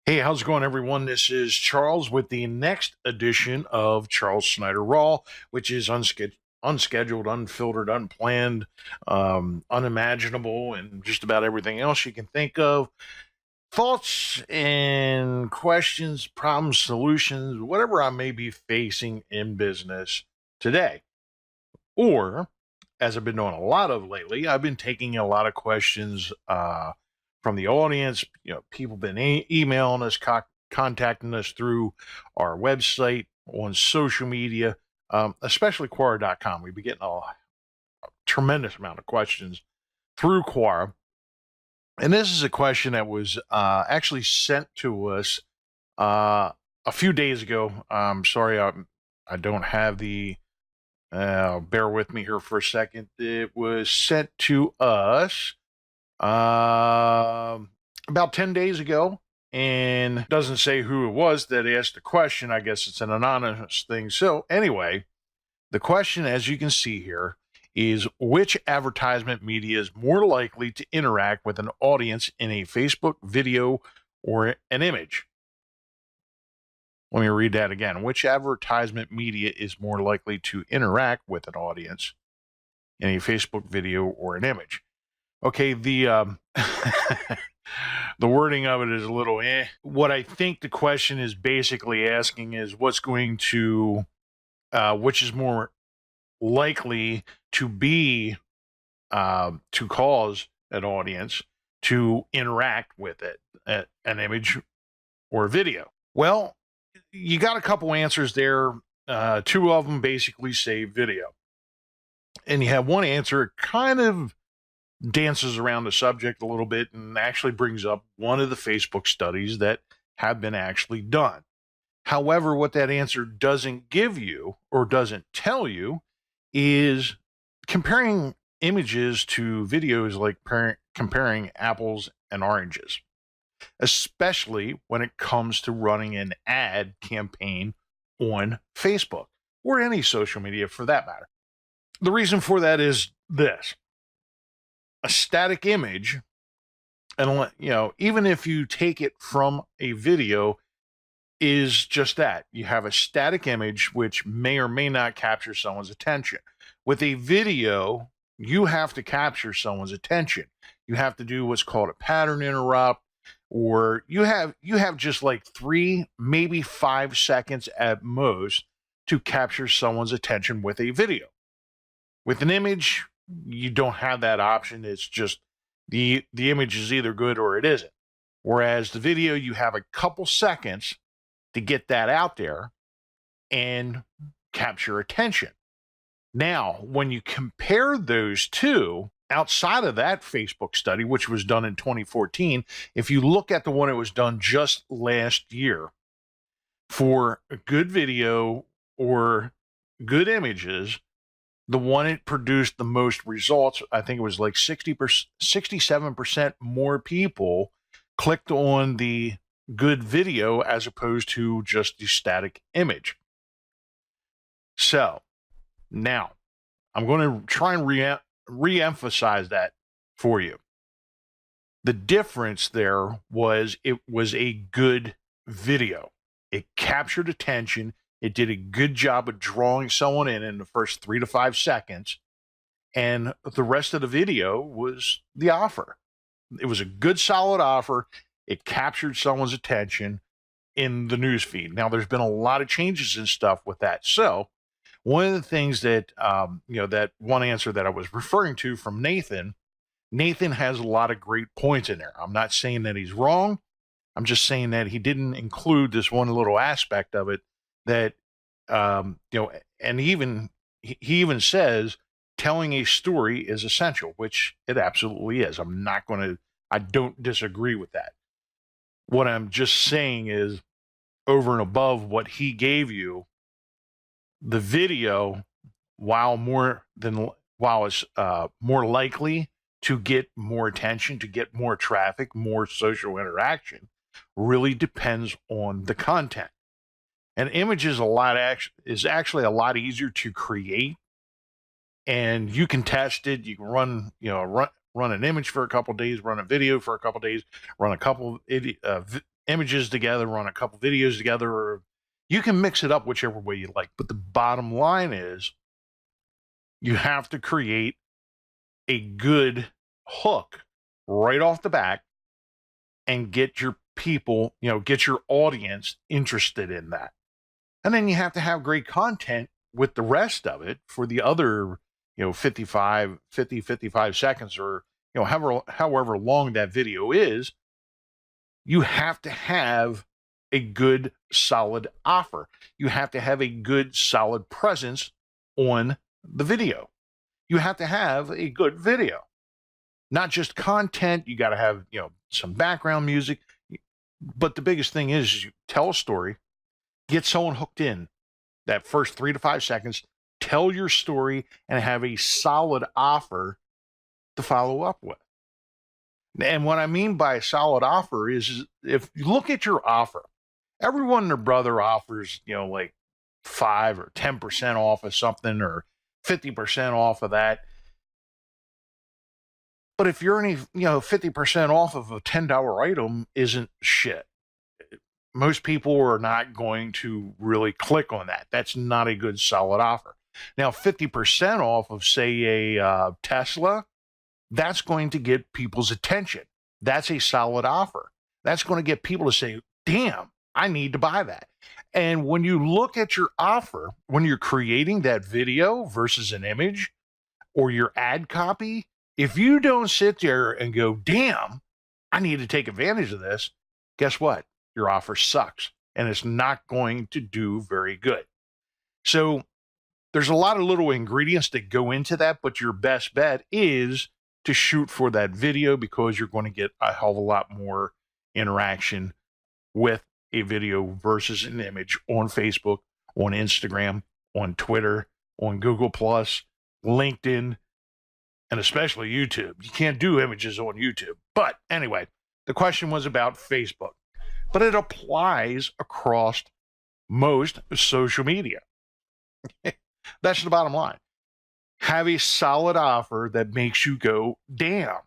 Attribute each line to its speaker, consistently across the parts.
Speaker 1: Hey, how's it going, everyone? This is Charles with the next edition of Charles Snyder Raw, which is unscheduled, unfiltered, unplanned, unimaginable, and just about everything else you can think of. Thoughts and questions, problems, solutions, whatever I may be facing in business today. Or, as I've been doing a lot of lately, I've been taking a lot of questions from the audience. People been emailing us, contacting us through our website, on social media, especially Quora.com. We've been getting a tremendous amount of questions through Quora. And this is a question that was actually sent to us a few days ago. I'm sorry, I don't have the bear with me here for a second. It was sent to us about 10 days ago, and doesn't say who it was that asked the question. I guess it's an anonymous thing. So anyway, the question, as you can see here, is which advertisement media is more likely to interact with an audience in a Facebook video or an image? Let me read that again. Which advertisement media is more likely to interact with an audience in a Facebook video or an image? Okay, the the wording of it is a little eh. What I think the question is basically asking is which is more likely to be to cause an audience to interact with it, an image or video. Well, you got a couple answers there. Two of them basically say video. And you have one answer kind of dances around the subject a little bit and actually brings up one of the Facebook studies that have been actually done. However, what that answer doesn't give you or doesn't tell you is comparing images to videos like comparing apples and oranges, especially when it comes to running an ad campaign on Facebook or any social media for that matter. The reason for that is this: a static image, and even if you take it from a video, is just that. You have a static image which may or may not capture someone's attention. With a video, you have to capture someone's attention. You have to do what's called a pattern interrupt, or you have just like 3, maybe 5 seconds at most to capture someone's attention with a video. With an image, you don't have that option. It's just the image is either good or it isn't. Whereas the video, you have a couple seconds to get that out there and capture attention. Now, when you compare those two, outside of that Facebook study, which was done in 2014, if you look at the one that was done just last year, for a good video or good images, the one it produced the most results, I think it was like 67% more people clicked on the good video as opposed to just the static image. So now I'm going to try and re-emphasize that for you. The difference there was it was a good video. It captured attention. It did a good job of drawing someone in the first 3 to 5 seconds. And the rest of the video was the offer. It was a good, solid offer. It captured someone's attention in the newsfeed. Now, there's been a lot of changes and stuff with that. So one of the things that, that one answer that I was referring to from Nathan has a lot of great points in there. I'm not saying that he's wrong. I'm just saying that he didn't include this one little aspect of it that, and he even says telling a story is essential, which it absolutely is. I don't disagree with that. What I'm just saying is, over and above what he gave you, the video, while it's more likely to get more attention, to get more traffic, more social interaction, really depends on the content. An image is actually a lot easier to create, and you can test it. You can run an image for a couple of days, run a video for a couple of days, run a couple images together, run a couple videos together, or you can mix it up whichever way you like. But the bottom line is you have to create a good hook right off the bat and get your people, get your audience interested in that. And then you have to have great content with the rest of it for the other, 55 seconds, or, however long that video is. You have to have a good, solid offer. You have to have a good, solid presence on the video. You have to have a good video, not just content. You got to have, some background music. But the biggest thing is you tell a story, get someone hooked in that first 3 to 5 seconds, tell your story, and have a solid offer to follow up with. And what I mean by a solid offer is, if you look at your offer, everyone and their brother offers, like 5 or 10% off of something, or 50% off of that. But if you're only, 50% off of a $10 item, isn't shit. Most people are not going to really click on that. That's not a good, solid offer. Now, 50% off of, say, a Tesla, that's going to get people's attention. That's a solid offer. That's going to get people to say, damn, I need to buy that. And when you look at your offer, when you're creating that video versus an image or your ad copy, if you don't sit there and go, damn, I need to take advantage of this, guess what? Your offer sucks, and it's not going to do very good. So there's a lot of little ingredients that go into that, but your best bet is to shoot for that video, because you're going to get a hell of a lot more interaction with a video versus an image on Facebook, on Instagram, on Twitter, on Google+, LinkedIn, and especially YouTube. You can't do images on YouTube. But anyway, the question was about Facebook, but it applies across most social media. That's the bottom line. Have a solid offer that makes you go, damn.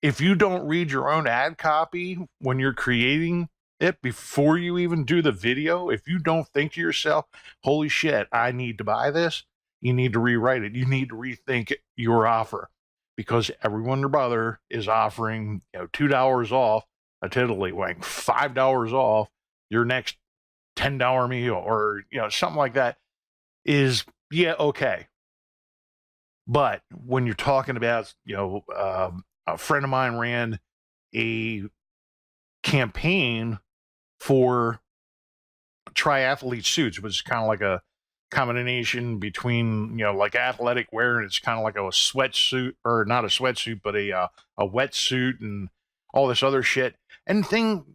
Speaker 1: If you don't read your own ad copy when you're creating it before you even do the video, if you don't think to yourself, holy shit, I need to buy this, you need to rewrite it. You need to rethink your offer, because everyone and their brother is offering, $2 off a tiddlywink, $5 off your next $10 meal, or, something like that is, yeah, okay. But when you're talking about, a friend of mine ran a campaign for triathlete suits. It was kind of like a combination between, like athletic wear, and it's kind of like a sweatsuit, or not a sweatsuit, but a wetsuit and all this other shit. And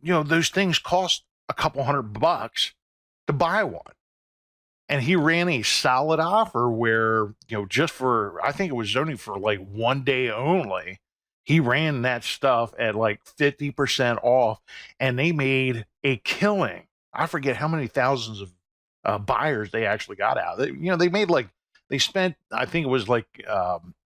Speaker 1: those things cost a couple $100 to buy one. And he ran a solid offer where, just for, I think it was only for like 1 day only, he ran that stuff at like 50% off, and they made a killing. I forget how many thousands of buyers they actually got out of it. They made they spent, I think it was like,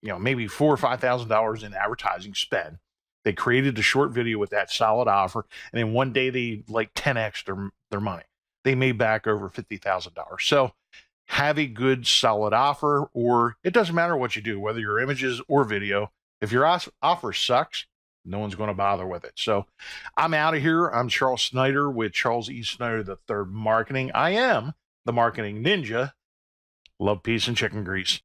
Speaker 1: maybe $4,000 or $5,000 in advertising spend. They created a short video with that solid offer, and then 1 day they 10x their money. They made back over $50,000. So have a good, solid offer, or it doesn't matter what you do, whether your images or video. If your offer sucks, no one's going to bother with it. So I'm out of here. I'm Charles Snyder with Charles E. Snyder III Marketing. I am the marketing ninja. Love, peace, and chicken grease.